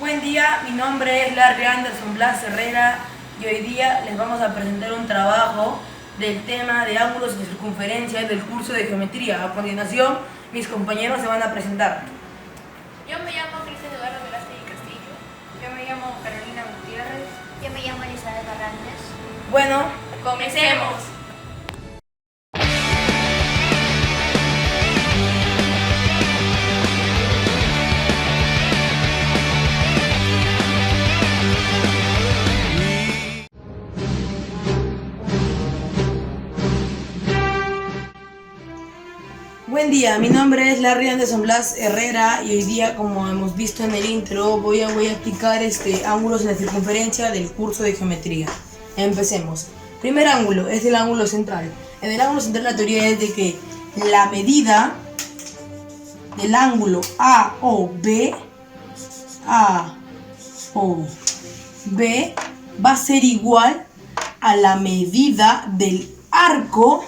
Buen día, mi nombre es Larry Anderson Blas Herrera y hoy día les vamos a presentar un trabajo del tema de ángulos de circunferencia del curso de geometría. A continuación, mis compañeros se van a presentar. Yo me llamo Cristian Eduardo Velázquez y Castillo. Yo me llamo Carolina Gutiérrez. Yo me llamo Elizabeth Barrantes. Bueno, ¡Comencemos! buen día, mi nombre es Larry Anderson Blas Herrera y hoy día, como hemos visto en el intro, voy a aplicar ángulos en la circunferencia del curso de geometría. Empecemos. Primer ángulo es el ángulo central. En el ángulo central la teoría es de que la medida del ángulo AOB va a ser igual a la medida del arco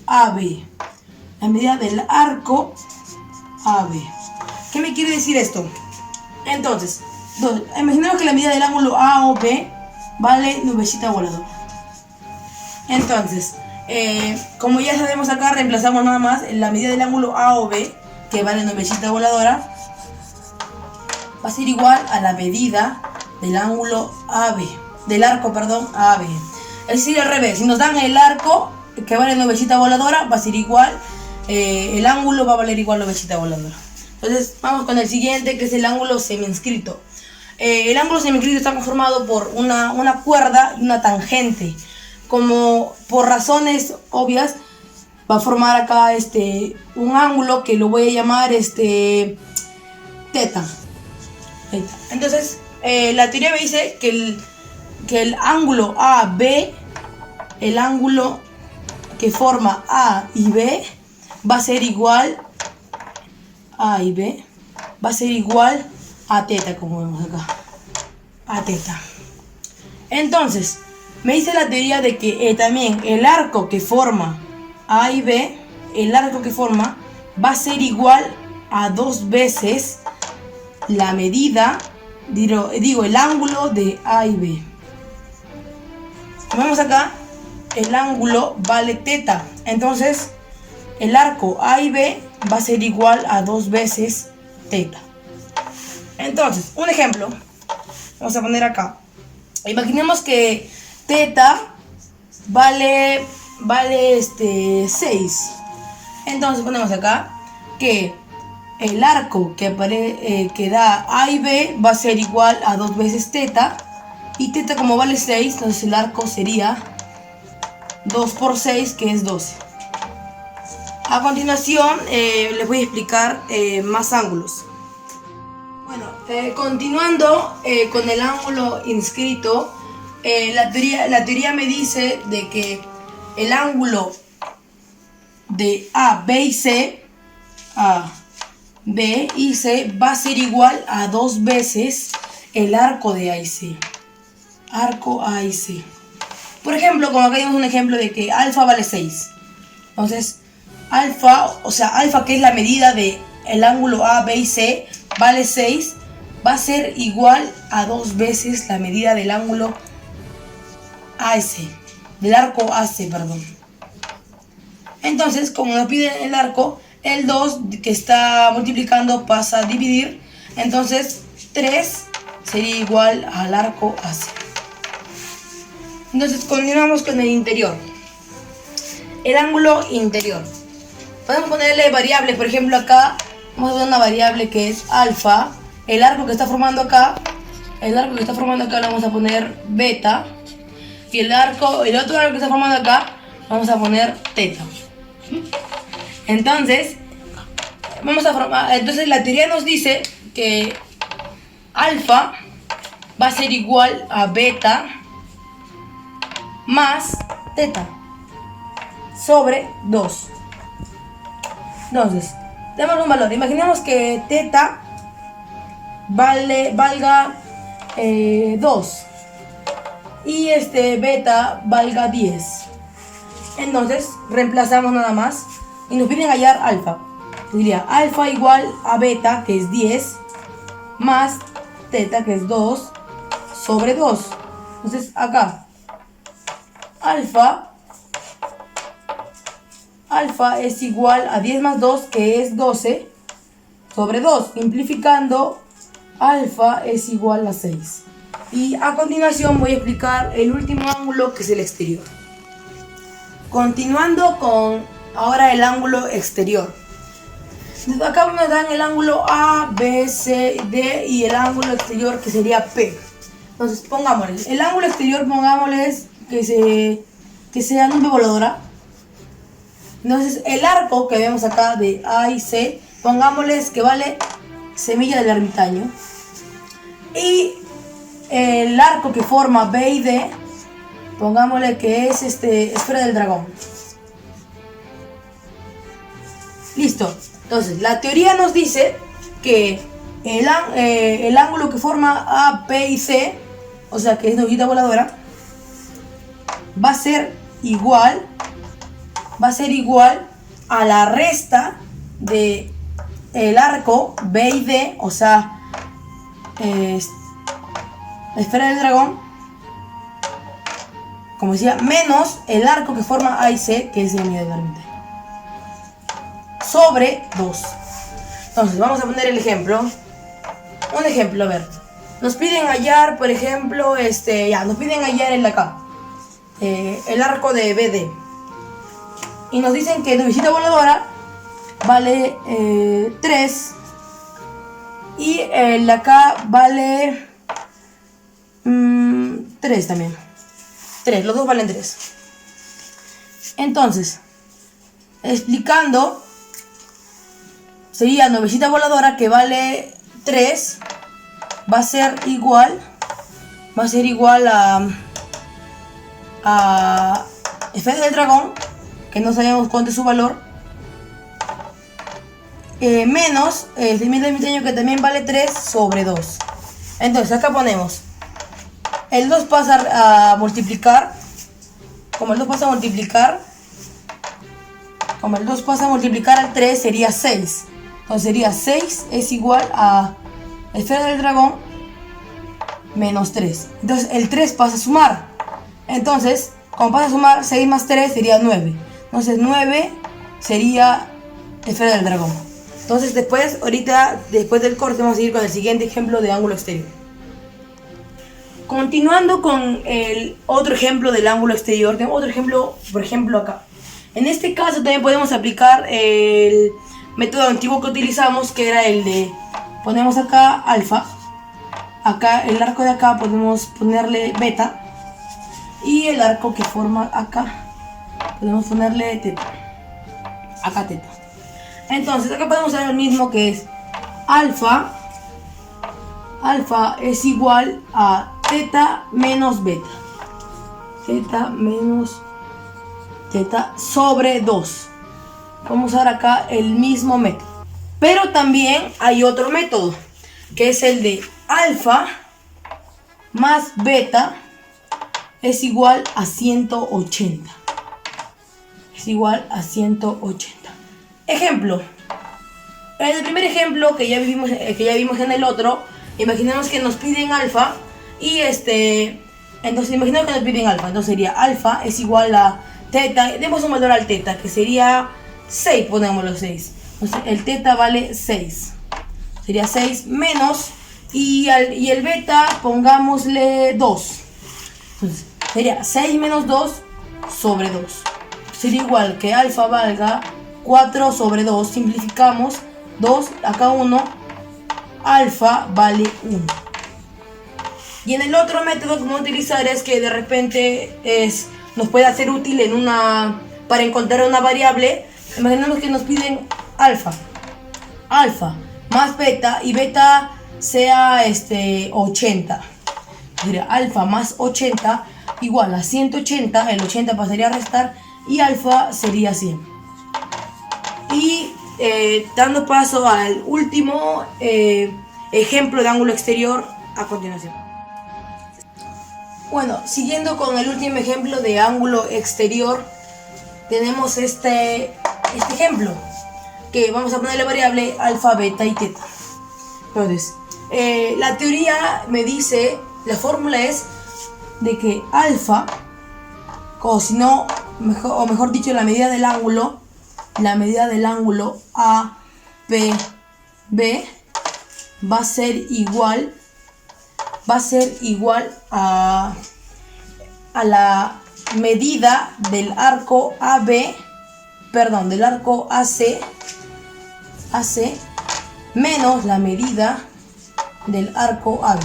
AB. La medida del arco AB. ¿Qué me quiere decir esto? Entonces, imaginemos que la medida del ángulo AOB vale nubecita voladora. Entonces, como ya sabemos acá, reemplazamos nada más la medida del ángulo AOB, que vale nubecita voladora, va a ser igual a la medida del ángulo AB, del arco, perdón, AB. Es decir, al revés, si nos dan el arco que vale nubecita voladora, va a ser igual, el ángulo va a valer igual nubecita voladora. Entonces, vamos con el siguiente, que es el ángulo semiinscrito. El ángulo semiinscrito está conformado por una cuerda y una tangente. Como por razones obvias, va a formar acá un ángulo que lo voy a llamar teta. Entonces, la teoría me dice que el ángulo AB, el ángulo que forma A y B, va a ser igual A y B, va a ser igual a teta, como vemos acá, a teta. Entonces, me dice la teoría de que también el arco que forma A y B, el arco que forma, va a ser igual a 2 veces la medida, digo el ángulo de A y B. Como vemos acá, el ángulo vale teta. Entonces, el arco A y B va a ser igual a 2 veces teta. Entonces, un ejemplo. Vamos a poner acá. Imaginemos que teta vale 6. Entonces ponemos acá que el arco que da A y B va a ser igual a 2 veces teta. Y teta, como vale 6, entonces el arco sería 2 por 6, que es 12. A continuación les voy a explicar más ángulos. Bueno, continuando con el ángulo inscrito, la teoría me dice de que el ángulo de A, B y C, va a ser igual a 2 veces el arco de A y C. Arco A y C. Por ejemplo, como acá tenemos un ejemplo de que alfa vale 6. Entonces, alfa que es la medida de el ángulo A, B y C, vale 6, va a ser igual a 2 veces la medida del ángulo AC, del arco AC, perdón. Entonces, como nos piden el arco, el 2 que está multiplicando pasa a dividir, entonces 3 sería igual al arco AC. Entonces, continuamos con el interior. El ángulo interior. Podemos ponerle variables, por ejemplo acá vamos a poner una variable que es alfa. El arco que está formando acá, lo vamos a poner beta. Y el otro arco que está formando acá, vamos a poner teta. Entonces, entonces la teoría nos dice que alfa va a ser igual a beta más teta sobre 2. Entonces, tenemos un valor. Imaginemos que teta valga 2 y beta valga 10. Entonces, reemplazamos nada más y nos piden hallar alfa. Diría alfa igual a beta, que es 10, más teta, que es 2 sobre 2. Entonces acá, alfa es igual a 10 más 2, que es 12, sobre 2. Simplificando, alfa es igual a 6. Y a continuación voy a explicar el último ángulo, que es el exterior. Continuando con ahora el ángulo exterior. Acá nos dan el ángulo A, B, C, D y el ángulo exterior, que sería P. Entonces pongámosle el ángulo exterior, pongámosles que sea nube voladora. Entonces el arco que vemos acá de A y C, pongámosles que vale semilla del ermitaño. Y el arco que forma B y D, pongámosle que es esfera del dragón. Listo. Entonces la teoría nos dice que el ángulo que forma A, B y C, o sea que es nubecita voladora, va a ser igual a la resta de el arco B y D, o sea, la esfera del dragón, como decía, menos el arco que forma A y C, que es el medio del ermitaño, sobre 2. Entonces vamos a poner el ejemplo. Un ejemplo, a ver. Nos piden hallar, por ejemplo, nos piden hallar el de acá, el arco de BD. Y nos dicen que nubecita voladora vale 3. Y el de acá vale 3 también. 3, los dos valen 3. Entonces, explicando, sería nubecita voladora, que vale 3, va a ser igual a esfera del dragón, que no sabemos cuánto es su valor, menos el semilla del ermitaño, que también vale 3 sobre 2. Entonces acá ponemos el 2 pasa a multiplicar. Como el 2 pasa a multiplicar al 3, sería 6. Entonces sería 6 es igual a esfera del dragón menos 3. Entonces el 3 pasa a sumar. Entonces, como pasa a sumar, 6 más 3 sería 9. Entonces 9 sería esfera del dragón. Entonces después del corte, vamos a seguir con el siguiente ejemplo de ángulo exterior. Continuando con el otro ejemplo del ángulo exterior, tengo otro ejemplo, por ejemplo acá. En este caso también podemos aplicar el método antiguo que utilizamos, que era el de ponemos acá alfa, acá el arco de acá podemos ponerle beta, y el arco que forma acá podemos ponerle teta, acá teta. Entonces acá podemos hacer lo mismo, que es alfa es igual a teta menos beta, teta menos teta sobre 2. Vamos a usar acá el mismo método, pero también hay otro método, que es el de alfa más beta es igual a 180. Es igual a 180. Ejemplo. En el primer ejemplo que ya vimos en el otro, imaginemos que nos piden alfa y entonces imaginemos que nos piden alfa. Entonces sería alfa es igual a teta. Demos un valor al teta, que sería 6, ponémoslo 6. Entonces el teta vale 6. Sería 6 menos, y el beta pongámosle 2. Entonces sería 6 menos 2 sobre 2. Sería igual que alfa valga 4 sobre 2. Simplificamos 2, acá 1. Alfa vale 1. Y en el otro método que vamos a utilizar es que de repente nos puede hacer útil para encontrar una variable. Imaginemos que nos piden alfa más beta, y beta sea 80. Sería alfa más 80 igual a 180. El 80 pasaría a restar y alfa sería 100. Y dando paso al último ejemplo de ángulo exterior a continuación. Bueno, siguiendo con el último ejemplo de ángulo exterior, tenemos este ejemplo, que vamos a ponerle variable alfa, beta y teta. Entonces, La teoría me dice, la fórmula es de que alfa, o si no, mejor dicho, la medida del ángulo APB va a ser igual a la medida del arco del arco AC menos la medida del arco AB.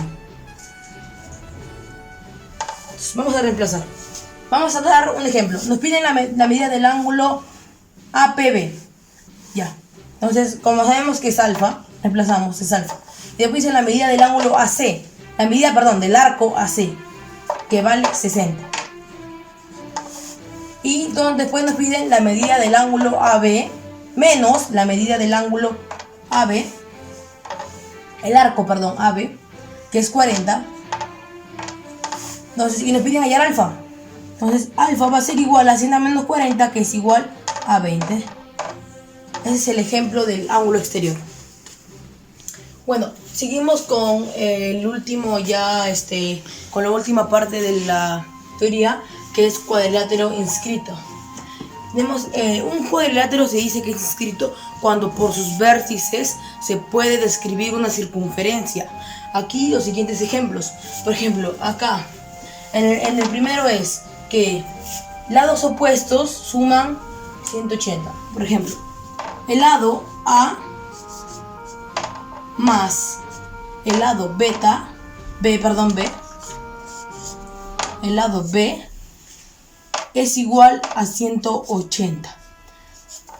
Entonces, vamos a reemplazar. Vamos a dar un ejemplo. Nos piden la medida del ángulo APB. Ya. Entonces, como sabemos que es alfa, reemplazamos, es alfa. Y después dicen la medida del ángulo AC. La medida, del arco AC, que vale 60. Y después nos piden la medida del ángulo AB menos la medida del ángulo AB, el arco, AB, que es 40. Entonces, y nos piden hallar alfa. Entonces, alfa va a ser igual a 100 menos 40, que es igual a 20. Ese es el ejemplo del ángulo exterior. Bueno, seguimos con el último con la última parte de la teoría, que es cuadrilátero inscrito. Tenemos un cuadrilátero, se dice que es inscrito cuando por sus vértices se puede describir una circunferencia. Aquí los siguientes ejemplos. Por ejemplo, acá, en el primero es que lados opuestos suman 180. Por ejemplo, el lado A más el lado B, el lado B es igual a 180.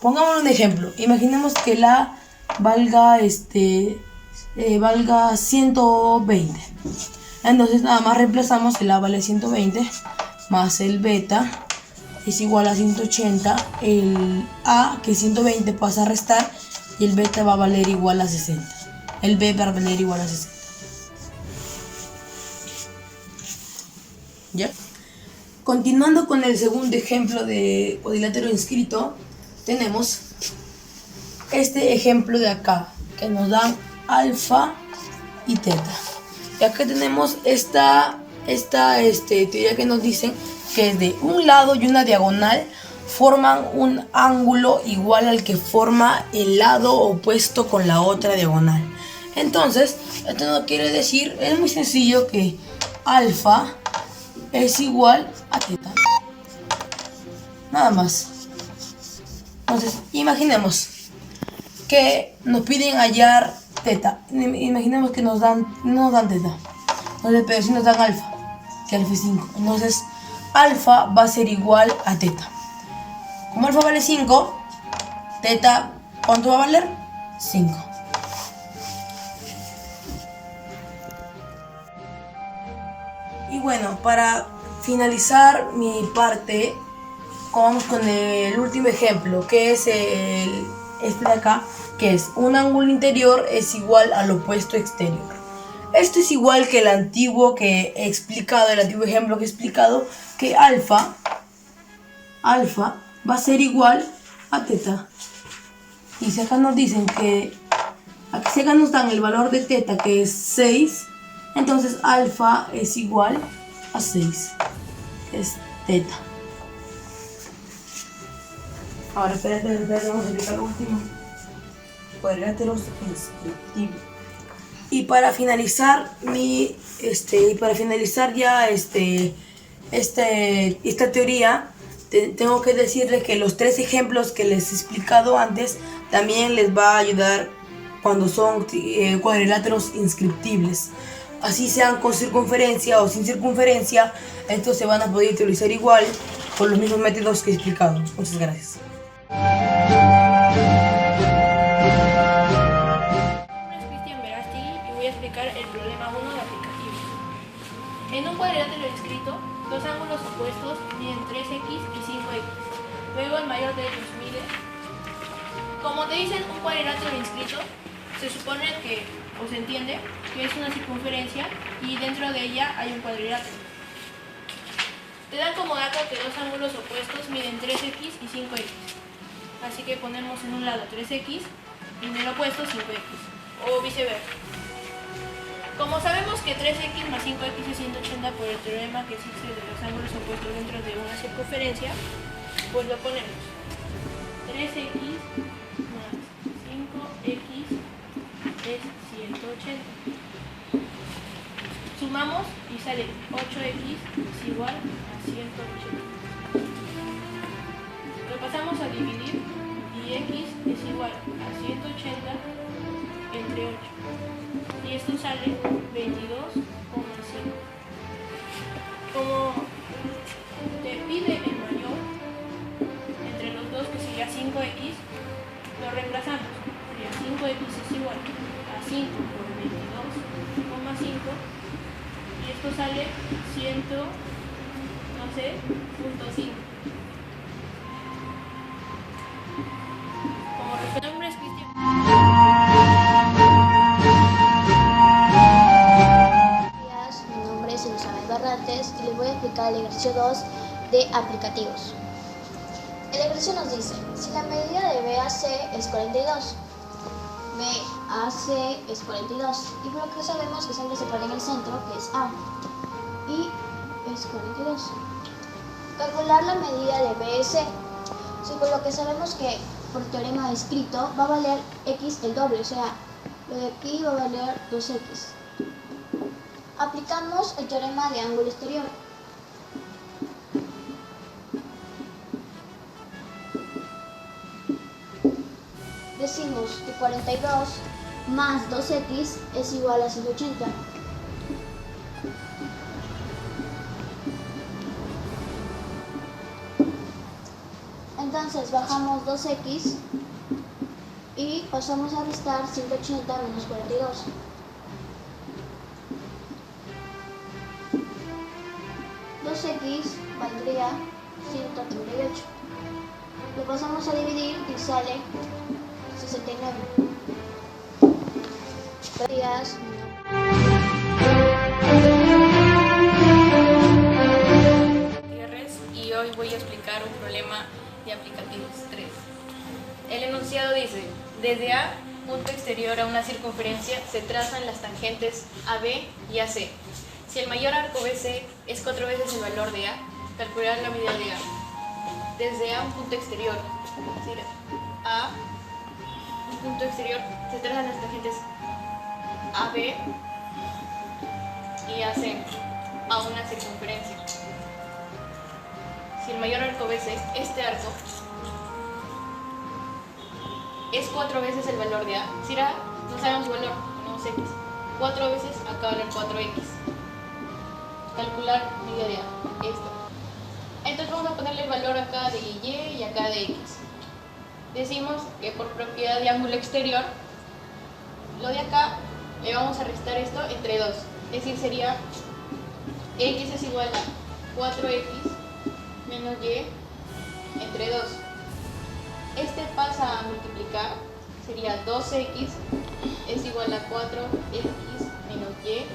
Pongamos un ejemplo. Imaginemos que la valga 120. Entonces nada más reemplazamos que la vale 120 más el beta es igual a 180. El A, que es 120, pasa a restar y el beta va a valer igual a 60. El B va a valer igual a 60. ¿Ya? Continuando con el segundo ejemplo de cuadrilátero inscrito, tenemos este ejemplo de acá, que nos dan alfa y teta. Y acá tenemos esta teoría que nos dicen que de un lado y una diagonal forman un ángulo igual al que forma el lado opuesto con la otra diagonal. Entonces, esto no quiere decir, es muy sencillo, que alfa es igual a teta. Nada más. Entonces, imaginemos que nos piden hallar teta. Imaginemos que no nos dan teta. Entonces, pero si nos dan alfa, que alfa es 5. Entonces, alfa va a ser igual a teta. Como alfa vale 5, teta, ¿cuánto va a valer? 5. Y bueno, para finalizar mi parte, vamos con el último ejemplo, que es este de acá, que es un ángulo interior es igual al opuesto exterior. Esto es igual que el antiguo que he explicado, el antiguo ejemplo que he explicado, que alfa va a ser igual a teta. Y si acá nos dicen que, si acá nos dan el valor de teta, que es 6, entonces alfa es igual a 6, que es teta. Ahora espérate, vamos a explicar lo último. Cuadriláteros inscriptibles. Y para finalizar esta teoría, tengo que decirles que los 3 ejemplos que les he explicado antes también les va a ayudar cuando son cuadriláteros inscriptibles. Así sean con circunferencia o sin circunferencia, estos se van a poder utilizar igual con los mismos métodos que he explicado. Muchas gracias. Mi nombre es Cristian Verástegui y voy a explicar el problema 1 de aplicativo. En un cuadrilátero inscrito, dos ángulos opuestos miden 3x y 5x. Luego el mayor de ellos mide. Como te dicen un cuadrilátero inscrito, se supone que, o se entiende, que es una circunferencia y dentro de ella hay un cuadrilátero. Te dan como dato que dos ángulos opuestos miden 3x y 5x. Así que ponemos en un lado 3x y en el opuesto 5x, o viceversa. Como sabemos que 3x más 5x es 180 por el teorema que existe de los ángulos opuestos dentro de una circunferencia, pues lo ponemos. 3x más 5x es 180. Sumamos y sale 8x es igual a 180. Lo pasamos a dividir y x es igual a 180 entre 8. Y esto sale 22,5. Como te pide el mayor entre los dos, que sería 5x, lo reemplazamos. Sería 5x es igual a 5 por 22,5 y esto sale 100, no sé, .5. Como respuesta, mi nombre es Cristian. Mi nombre es Elizabeth Barrantes y les voy a explicar el ejercicio 2 de aplicativos. El ejercicio nos dice, si la medida de BAC es 42, BAC es 42, y por lo que sabemos que siempre se pone en el centro, que es A, y es 42. Calcular la medida de BC, si por lo que sabemos que por teorema escrito va a valer x el doble, o sea, lo de aquí va a valer 2x. Aplicamos el teorema de ángulo exterior. Decimos que 42 más 2x es igual a 180. Entonces bajamos 2x y pasamos a restar 180 menos 42. X valdría 138. Lo pasamos a dividir y sale 69. Gracias. Gutiérrez, y hoy voy a explicar un problema de aplicativos 3. El enunciado dice, desde A, punto exterior a una circunferencia, se trazan las tangentes AB y AC. Si el mayor arco BC es 4 veces el valor de A, calcular la medida de A. Desde A, un punto exterior, es decir, A, un punto exterior, se trazan las tangentes AB y AC a una circunferencia. Si el mayor arco BC, este arco, es 4 veces el valor de A, si A no sabemos su valor, ponemos X, 4 veces acá va a valer 4X. Calcular medida de A, esto. Entonces vamos a ponerle el valor acá de Y y acá de X. Decimos que por propiedad de ángulo exterior, lo de acá le vamos a restar esto entre 2. Es decir, sería X es igual a 4X menos Y entre 2. Este pasa a multiplicar, sería 2X es igual a 4X menos Y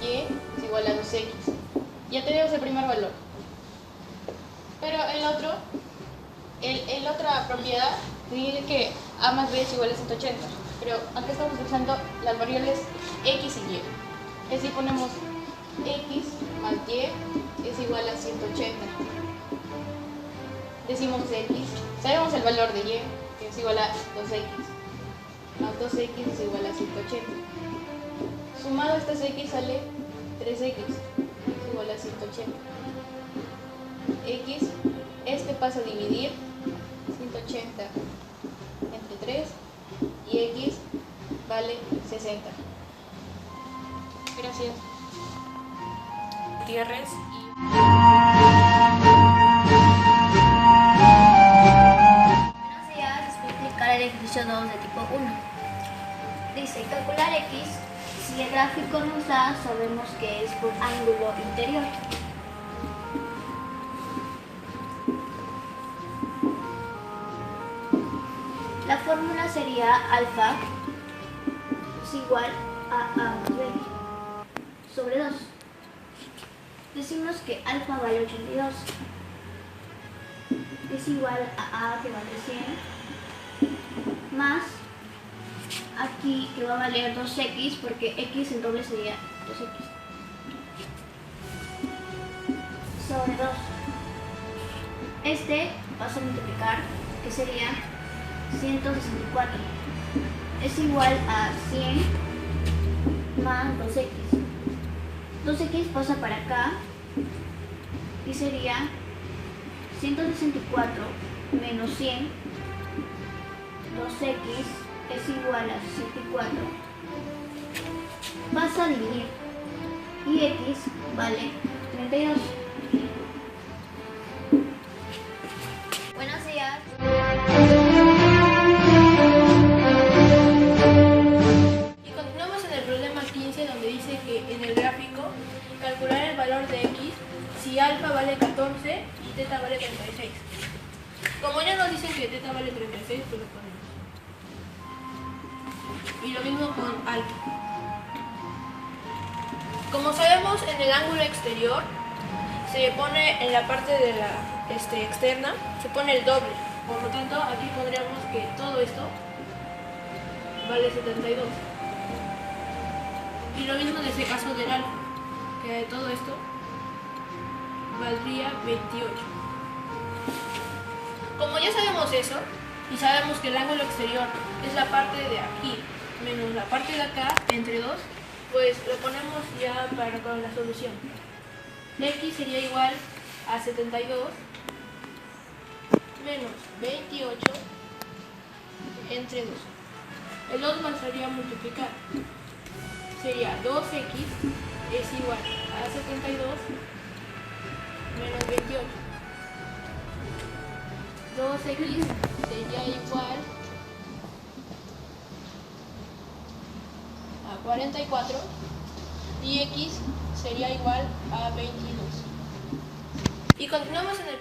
es igual a 2X. Ya tenemos el primer valor. Pero el otra propiedad dice que A más B es igual a 180. Pero acá estamos usando las variables X y Y. Es decir, ponemos X más Y es igual a 180. Decimos X, sabemos el valor de Y, que es igual a 2X. Más 2X es igual a 180. Sumado a estas X sale 3X, es igual a 180. X, este pasa a dividir 180 entre 3 y X vale 60. Gracias. Gutiérrez y... Buenos días, les voy a explicar el ejercicio 2 de tipo 1. Dice, calcular X, si el gráfico nos da, sabemos que es por ángulo interior. La fórmula sería alfa es igual a A más B sobre 2. Decimos que alfa vale 82. Es igual a A, que vale 100, más aquí que va a valer 2x porque x el doble sería 2x sobre 2. Este vas a multiplicar, que sería 164. Es igual a 100 más 2x. 2x pasa para acá y sería 164 menos 100. 2x es igual a 64. Vas a dividir y x vale 32. Buenos días. Y continuamos en el problema 15, donde dice que en el gráfico calcular el valor de x si alfa vale 14 y teta vale 36. Como ya nos dicen que teta vale 36, pues lo ponemos. Y lo mismo con alfa. Como sabemos, en el ángulo exterior se pone en la parte de la externa, se pone el doble. Por lo tanto, aquí pondríamos que todo esto vale 72. Y lo mismo en este caso del alfa, que todo esto valdría 28. Como ya sabemos eso, y sabemos que el ángulo exterior es la parte de aquí menos la parte de acá, entre 2, pues lo ponemos ya para con la solución. X sería igual a 72 menos 28 entre 2. El 2 bastaría multiplicar. Sería 2x es igual a 72 menos 28. 2x sería igual a 44 y x sería igual a 22. Y continuamos en el...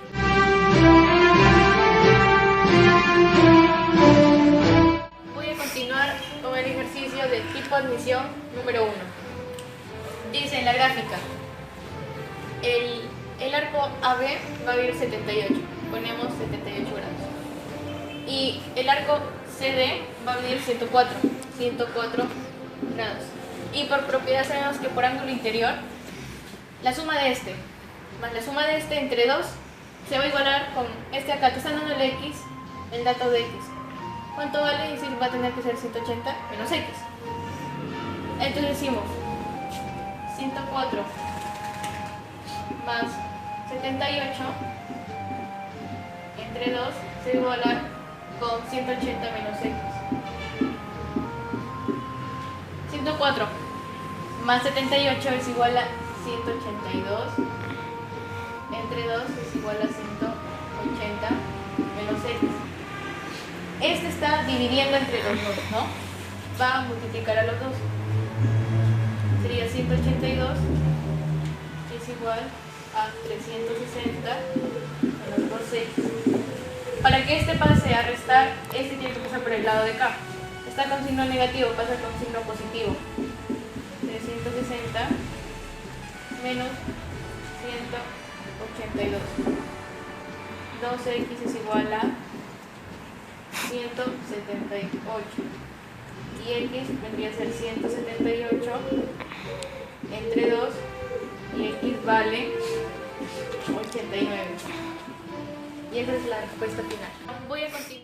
Voy a continuar con el ejercicio del tipo admisión número 1. Dice en la gráfica, el arco AB va a medir 78, ponemos 78 grados. Y el arco CD va a medir 104 grados. Y por propiedad sabemos que por ángulo interior, la suma de este más la suma de este entre 2 se va a igualar con este acá, que está dando el x, el dato de x. ¿Cuánto vale? Y si va a tener que ser 180 menos x. Entonces decimos 104 más 78 entre 2 se va a igualar con 180 menos x. 104 más 78 es igual a 182 entre 2 es igual a 180 menos x. Este está dividiendo entre los dos, ¿no? Va a multiplicar a los dos. Sería 182 es igual a 360 menos 2x. Para que este pase a restar, este tiene que pasar por el lado de acá. Está con signo negativo, pasa con signo positivo. 360 menos 182. 2x es igual a 178. Y x vendría a ser 178 entre 2 y x vale 89. Y esa es la respuesta final. Voy a continuar.